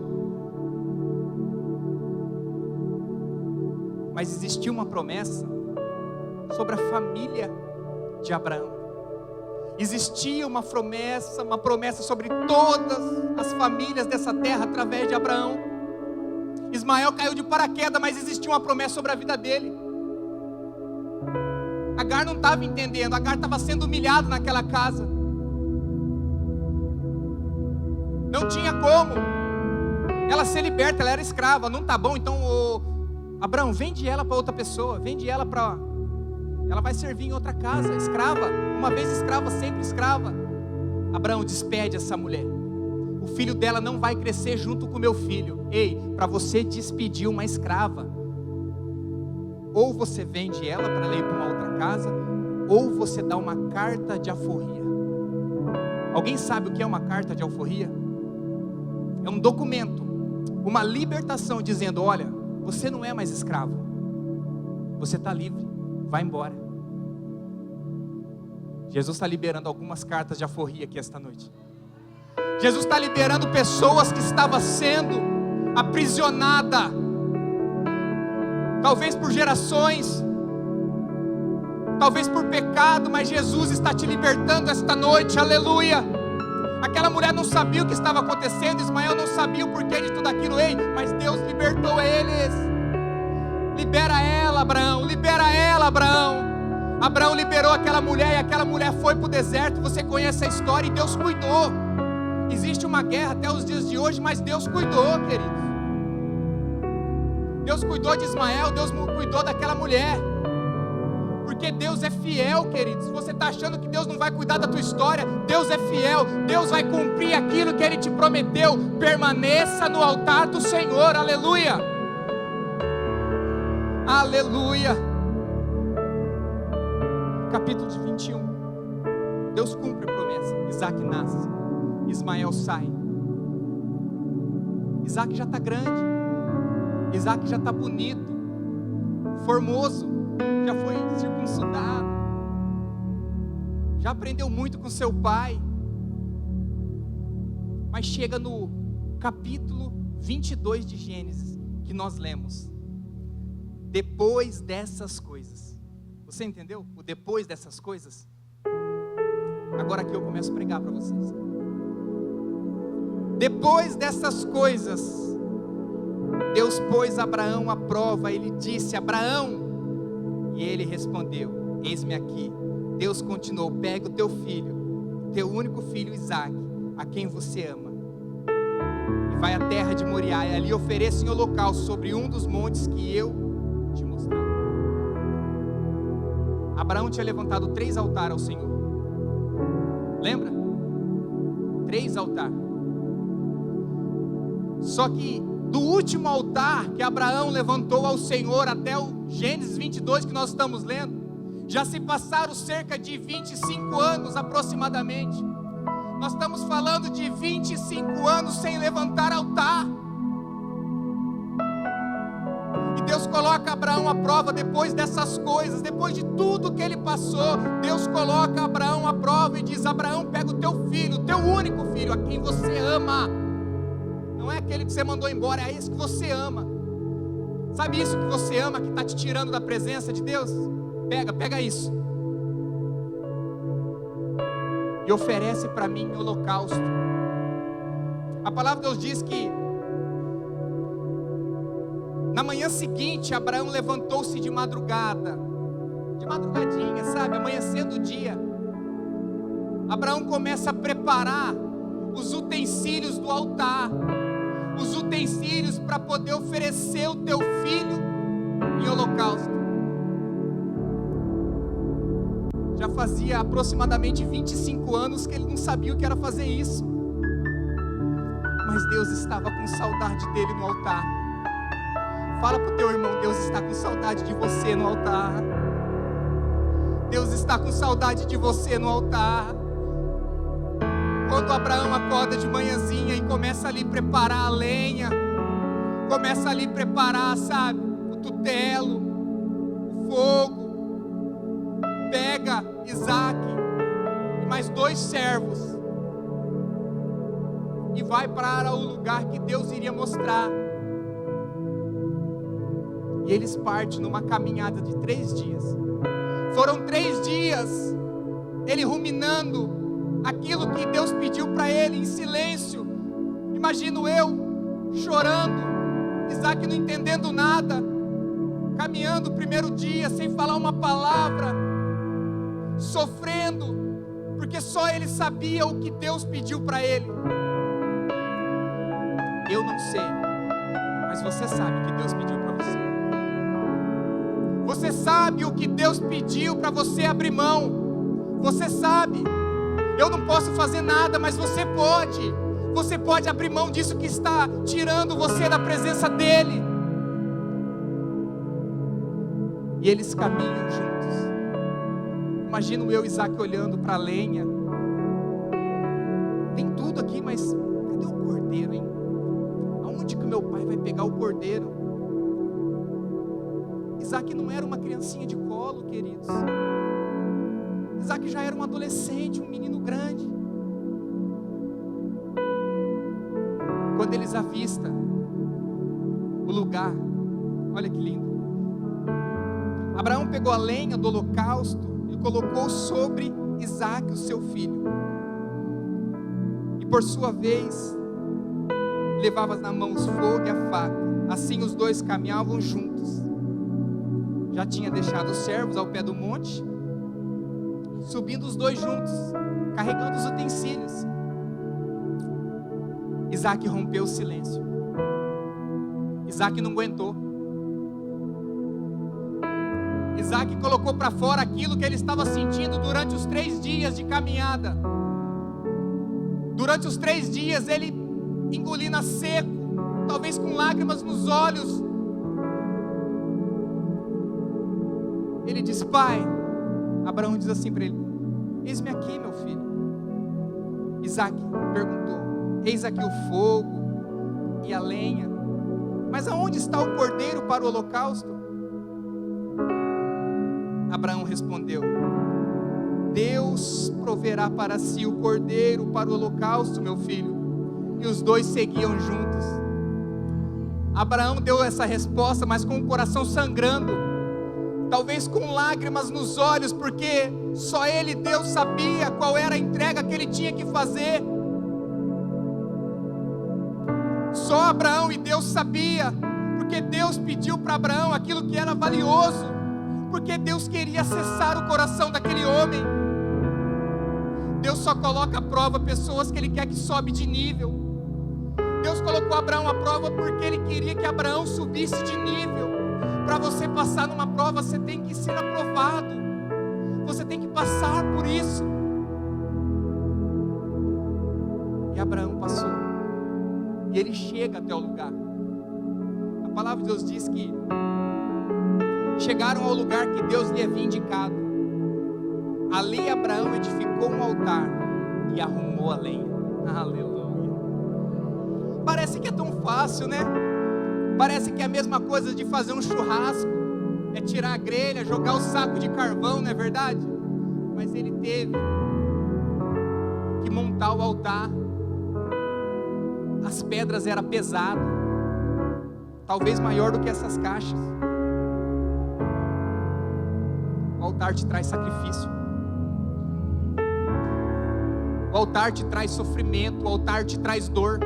Mas existia uma promessa sobre a família de Abraão. Existia uma promessa sobre todas as famílias dessa terra através de Abraão. Ismael caiu de paraquedas, mas existia uma promessa sobre a vida dele. Agar não estava entendendo, Agar estava sendo humilhado naquela casa. Não tinha como ela ser liberta, ela era escrava. Não tá bom, então Abraão, vende ela para outra pessoa, vende ela para... Ela vai servir em outra casa, escrava. Uma vez escrava, sempre escrava. Abraão, despede essa mulher. O filho dela não vai crescer junto com o meu filho. Ei, para você despedir uma escrava, ou você vende ela para ela ir para uma outra casa, ou você dá uma carta de alforria. Alguém sabe o que é uma carta de alforria? É um documento, uma libertação dizendo: olha, você não é mais escravo, você está livre, vai embora. Jesus está liberando algumas cartas de alforria aqui esta noite. Jesus está liberando pessoas que estavam sendo aprisionadas, talvez por gerações, talvez por pecado, mas Jesus está te libertando esta noite, aleluia. Aquela mulher não sabia o que estava acontecendo, Ismael não sabia o porquê de tudo aquilo, ei, mas Deus libertou eles. Libera ela, Abraão, libera ela, Abraão. Abraão liberou aquela mulher e aquela mulher foi para o deserto. Você conhece a história, e Deus cuidou. Existe uma guerra até os dias de hoje, mas Deus cuidou, queridos. Deus cuidou de Ismael, Deus cuidou daquela mulher. Porque Deus é fiel, queridos. Se você está achando que Deus não vai cuidar da tua história, Deus é fiel. Deus vai cumprir aquilo que Ele te prometeu. Permaneça no altar do Senhor, aleluia. Aleluia. Capítulo 21. Deus cumpre a promessa. Isaac nasce, Ismael sai. Isaac já está grande, Isaac já está bonito, formoso, já foi circuncidado, já aprendeu muito com seu pai. Mas chega no capítulo 22 de Gênesis, que nós lemos: depois dessas coisas. Você entendeu? O depois dessas coisas? Agora aqui eu começo a pregar para vocês. Depois dessas coisas, Deus pôs Abraão à prova. Ele disse: Abraão, e ele respondeu: eis-me aqui. Deus continuou: pega o teu filho, teu único filho Isaque, a quem você ama, e vai à terra de Moriá, e ali ofereça em holocausto sobre um dos montes que eu te mostrar. Abraão tinha levantado 3 altares ao Senhor. Lembra? 3 altares. Só que do último altar que Abraão levantou ao Senhor até o Gênesis 22 que nós estamos lendo, já se passaram cerca de 25 anos aproximadamente. Nós estamos falando de 25 anos sem levantar altar. E Deus coloca Abraão à prova depois dessas coisas, depois de tudo que ele passou. Deus coloca Abraão à prova e diz: Abraão, pega o teu filho, o teu único filho, a quem você ama. Não é aquele que você mandou embora, é esse que você ama. Sabe isso que você ama, que está te tirando da presença de Deus? Pega isso e oferece para mim em holocausto. A palavra de Deus diz que na manhã seguinte Abraão levantou-se de madrugadinha, sabe, amanhecendo o dia. Abraão começa a preparar os utensílios do altar, os utensílios para poder oferecer o teu filho em holocausto. Já fazia aproximadamente 25 anos que ele não sabia o que era fazer isso, mas Deus estava com saudade dele no altar. Fala para o teu irmão: Deus está com saudade de você no altar. Deus está com saudade de você no altar. Quando Abraão acorda de manhãzinha e começa ali a preparar a lenha, começa ali a preparar, sabe, o tutelo, o fogo, pega Isaque e mais 2 servos e vai para o lugar que Deus iria mostrar. E eles partem numa caminhada de 3 dias. Foram 3 dias ele ruminando aquilo que Deus pediu para ele em silêncio. Imagino eu chorando, Isaque não entendendo nada, caminhando o primeiro dia sem falar uma palavra, sofrendo, porque só ele sabia o que Deus pediu para ele. Eu não sei, mas você sabe o que Deus pediu para você. Você sabe o que Deus pediu para você abrir mão. Você sabe. Eu não posso fazer nada, mas você pode. Você pode abrir mão disso que está tirando você da presença dEle. E eles caminham juntos. Imagino eu e Isaac olhando para a lenha. Tem tudo aqui, mas cadê o cordeiro, hein? Aonde que meu pai vai pegar o cordeiro? Isaac não era uma criancinha de colo, queridos. Isaac já era um adolescente, um menino grande. Quando eles avistam o lugar, olha que lindo. Abraão pegou a lenha do holocausto e colocou sobre Isaac, o seu filho. E por sua vez, levava na mão os fogo e a faca. Assim os dois caminhavam juntos. Já tinha deixado os servos ao pé do monte, subindo os dois juntos, carregando os utensílios. Isaac rompeu o silêncio. Isaac não aguentou. Isaac colocou para fora aquilo que ele estava sentindo durante os 3 dias de caminhada. Durante os 3 dias ele engolindo a seco, talvez com lágrimas nos olhos. Ele diz: pai. Abraão diz assim para ele: eis-me aqui, meu filho. Isaac perguntou: eis aqui o fogo e a lenha, mas aonde está o cordeiro para o holocausto? Abraão respondeu: Deus proverá para si o cordeiro para o holocausto, meu filho. E os dois seguiam juntos. Abraão deu essa resposta, mas com o coração sangrando, talvez com lágrimas nos olhos, porque só ele, Deus, sabia qual era a entrega que ele tinha que fazer. Só Abraão e Deus sabia, porque Deus pediu para Abraão aquilo que era valioso, porque Deus queria acessar o coração daquele homem. Deus só coloca à prova pessoas que Ele quer que sobe de nível. Deus colocou Abraão à prova porque Ele queria que Abraão subisse de nível. Para você passar numa prova, você tem que ser aprovado, você tem que passar por isso. E Abraão passou, e ele chega até o lugar. A palavra de Deus diz que chegaram ao lugar que Deus lhe havia indicado. Ali Abraão edificou um altar e arrumou a lenha. Aleluia. Parece que é tão fácil, né? Parece que é a mesma coisa de fazer um churrasco, é tirar a grelha, jogar o saco de carvão, não é verdade? Mas ele teve que montar o altar. As pedras eram pesadas, talvez maior do que essas caixas. O altar te traz sacrifício. O altar te traz sofrimento, o altar te traz dor.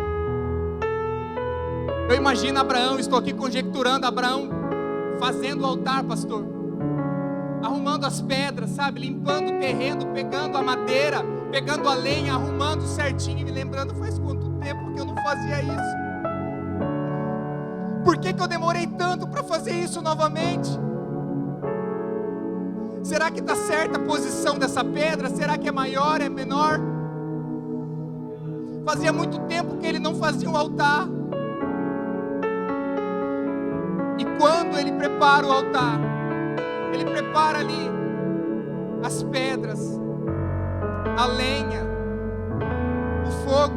Eu imagino Abraão, estou aqui conjecturando Abraão fazendo o altar, pastor, arrumando as pedras, sabe, limpando o terreno, pegando a madeira, pegando a lenha, arrumando certinho, e me lembrando, faz quanto tempo que eu não fazia isso? Por que eu demorei tanto para fazer isso novamente? Será que está certa a posição dessa pedra? Será que é maior, é menor? Fazia muito tempo que ele não fazia um altar. E quando ele prepara o altar, ele prepara ali as pedras, a lenha, o fogo.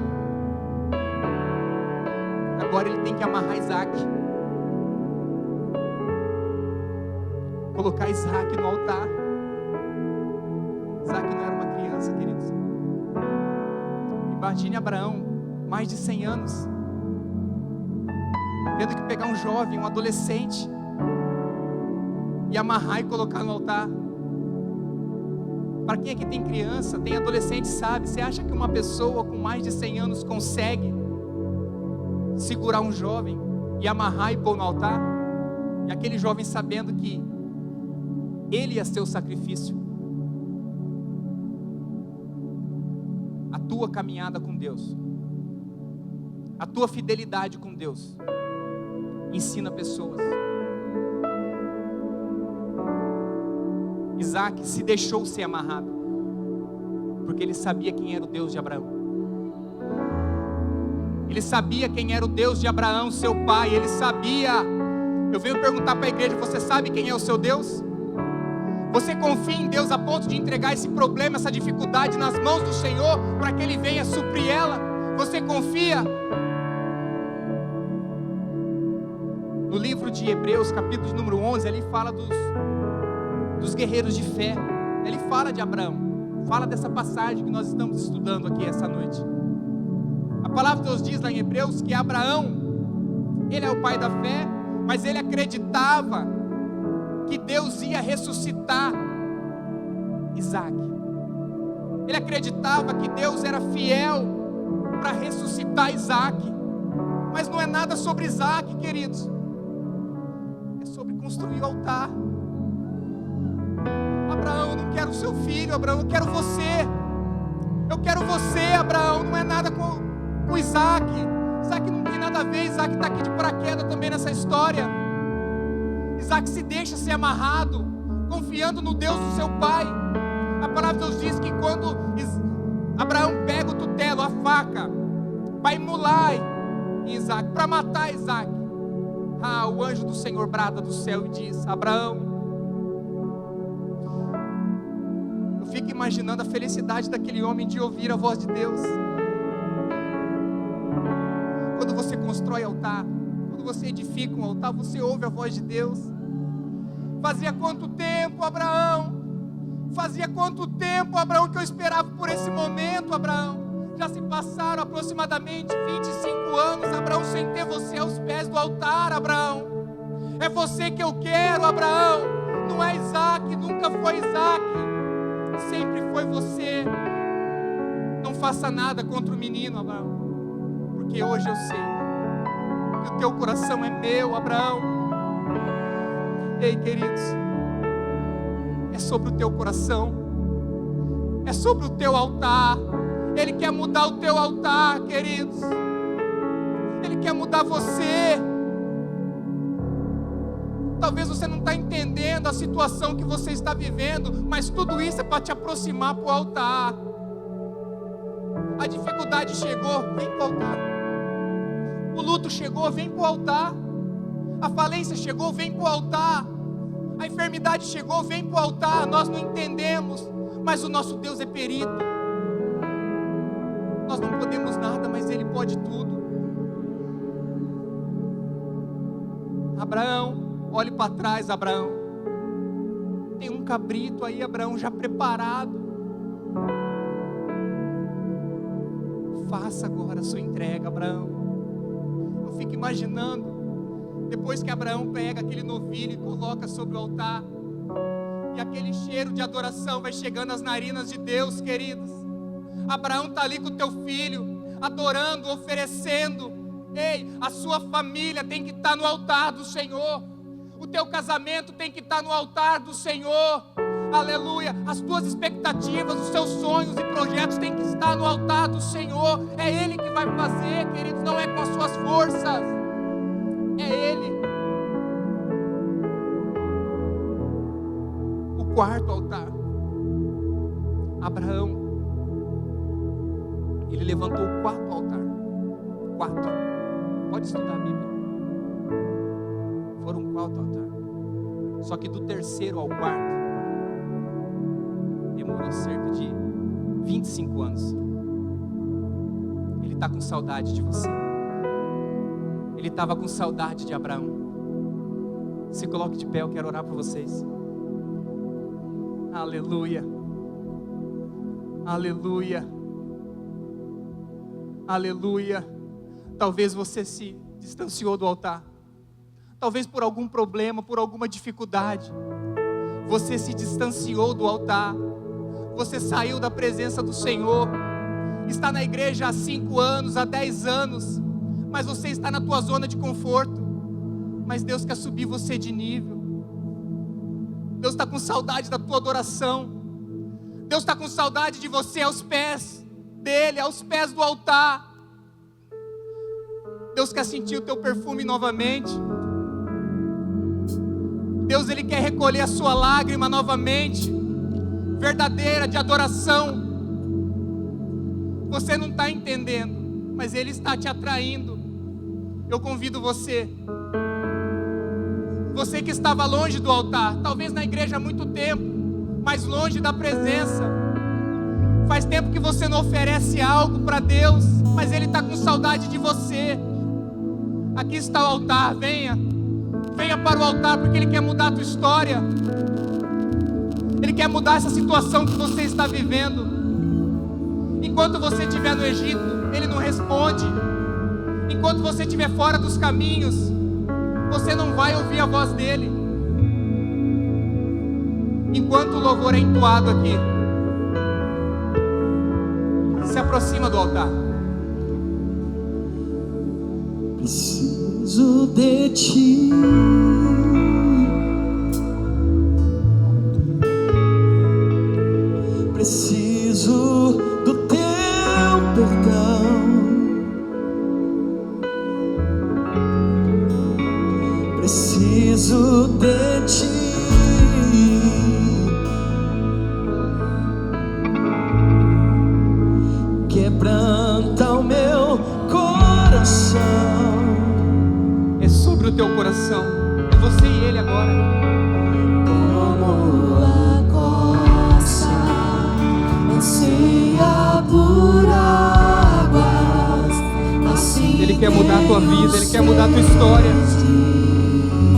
Agora ele tem que amarrar Isaac, colocar Isaac no altar. Isaac não era uma criança, queridos. Imagine Abraão, mais de 100 anos, tendo que pegar um jovem, um adolescente, e amarrar e colocar no altar. Para quem aqui tem criança, tem adolescente, sabe? Você acha que uma pessoa com mais de 100 anos consegue segurar um jovem e amarrar e pôr no altar? E aquele jovem sabendo que ele ia ser o sacrifício. A tua caminhada com Deus, a tua fidelidade com Deus, ensina pessoas. Isaac se deixou ser amarrado, Porque ele sabia quem era o Deus de Abraão. Ele sabia quem era o Deus de Abraão, seu pai. Ele sabia. Eu venho perguntar para a igreja: você sabe quem é o seu Deus? Você confia em Deus a ponto de entregar esse problema, essa dificuldade nas mãos do Senhor, para que Ele venha suprir ela? Você confia? No livro de Hebreus, capítulo de número 11, ele fala dos guerreiros de fé. Ele fala de Abraão, fala dessa passagem que nós estamos estudando aqui essa noite. A palavra de Deus diz lá em Hebreus que Abraão, ele é o pai da fé, mas ele acreditava que Deus ia ressuscitar Isaac. Ele acreditava que Deus era fiel para ressuscitar Isaac. Mas não é nada sobre Isaac, queridos. É sobre construir o altar. Abraão, eu não quero o seu filho, Abraão, eu quero você. Eu quero você, Abraão. Não é nada com Isaac. Isaac não tem nada a ver. Isaac está aqui de paraquedas também nessa história. Isaac se deixa ser amarrado, confiando no Deus do seu pai. A palavra de Deus diz que quando Abraão pega o tutelo, a faca, vai imolar em Isaac, para matar Isaac, o anjo do Senhor brada do céu e diz: Abraão. Eu fico imaginando a felicidade daquele homem de ouvir a voz de Deus. Quando você constrói altar, quando você edifica um altar, você ouve a voz de Deus. Fazia quanto tempo, Abraão? Fazia quanto tempo, Abraão, que eu esperava por esse momento, Abraão? Já se passaram aproximadamente 25 anos, Abraão, sem ter você aos pés do altar, Abraão. É você que eu quero, Abraão. Não é Isaac, nunca foi Isaac. Sempre foi você. Não faça nada contra o menino, Abraão, porque hoje eu sei que o teu coração é meu, Abraão. Ei, queridos, é sobre o teu coração, é sobre o teu altar. Ele quer mudar o teu altar, queridos. Ele quer mudar você. Talvez você não está entendendo a situação que você está vivendo, mas tudo isso é para te aproximar para o altar. A dificuldade chegou, vem para o altar. O luto chegou, vem para o altar. A falência chegou, vem para o altar. A enfermidade chegou, vem para o altar. Nós não entendemos, mas o nosso Deus é perito. Nós não podemos nada, mas Ele pode tudo. Abraão, olhe para trás, Abraão. Tem um cabrito aí, Abraão, já preparado. Faça agora a sua entrega, Abraão. Eu fico imaginando, depois que Abraão pega aquele novilho e coloca sobre o altar, e aquele cheiro de adoração vai chegando às narinas de Deus, queridos. Abraão está ali com o teu filho, adorando, oferecendo. Ei, a sua família tem que estar no altar do Senhor. O teu casamento tem que estar no altar do Senhor. Aleluia. As tuas expectativas, os teus sonhos e projetos têm que estar no altar do Senhor. É Ele que vai fazer, queridos, não é com as suas forças. É Ele. O quarto altar. Abraão, ele levantou o quarto altar. 4. Pode estudar a Bíblia. Foram 4 altares. Só que do terceiro ao quarto demorou cerca de 25 anos. Ele está com saudade de você. Ele estava com saudade de Abraão. Se coloque de pé, eu quero orar por vocês. Aleluia. Aleluia. Aleluia. Talvez você se distanciou do altar. Talvez por algum problema, por alguma dificuldade. Você se distanciou do altar. Você saiu da presença do Senhor. Está na igreja há 5 anos, há 10 anos. Mas você está na tua zona de conforto. Mas Deus quer subir você de nível. Deus está com saudade da tua adoração. Deus está com saudade de você aos pés dEle, aos pés do altar. Deus quer sentir o teu perfume novamente. Deus, Ele quer recolher a sua lágrima novamente, verdadeira, de adoração. Você não está entendendo, mas Ele está te atraindo. Eu convido você que estava longe do altar, talvez na igreja há muito tempo, mas longe da presença. Faz tempo que você não oferece algo para Deus, mas Ele está com saudade de você. Aqui está o altar, venha para o altar, porque Ele quer mudar a tua história. Ele quer mudar essa situação que você está vivendo. Enquanto você estiver no Egito, Ele não responde. Enquanto você estiver fora dos caminhos, você não vai ouvir a voz dEle. Enquanto o louvor é entoado aqui, se aproxima do altar. Preciso de ti, preciso do teu perdão, preciso de ti. Quebranta o meu coração. É sobre o teu coração. É você e Ele agora. Como a costa anseia por águas, assim Ele quer mudar a tua vida, Ele quer mudar a tua história.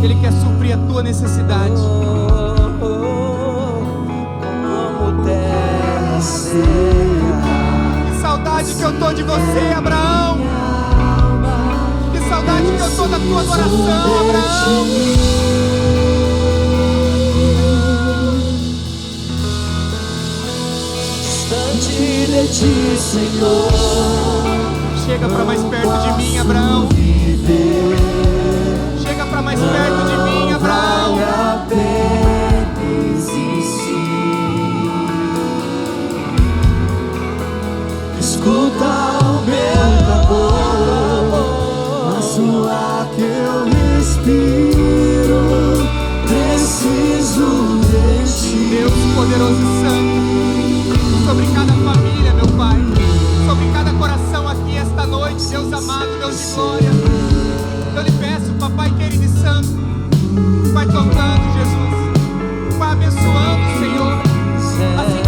Ele quer suprir a tua necessidade. Como terra seca. Que saudade que eu tô de você, Abraão. Que saudade que eu tô da tua adoração, Abraão. Distante de ti, Senhor. Chega para mais perto de mim, Abraão. Chega para mais perto de mim, Abraão. Escuta o meu clamor, mas o ar que eu respiro, preciso de ti. Deus poderoso e santo, sobre cada família, meu Pai, sobre cada coração aqui esta noite, Deus amado, Deus de glória, eu lhe peço, Papai querido e santo, vai tocando, Jesus, vai abençoando, Senhor, assim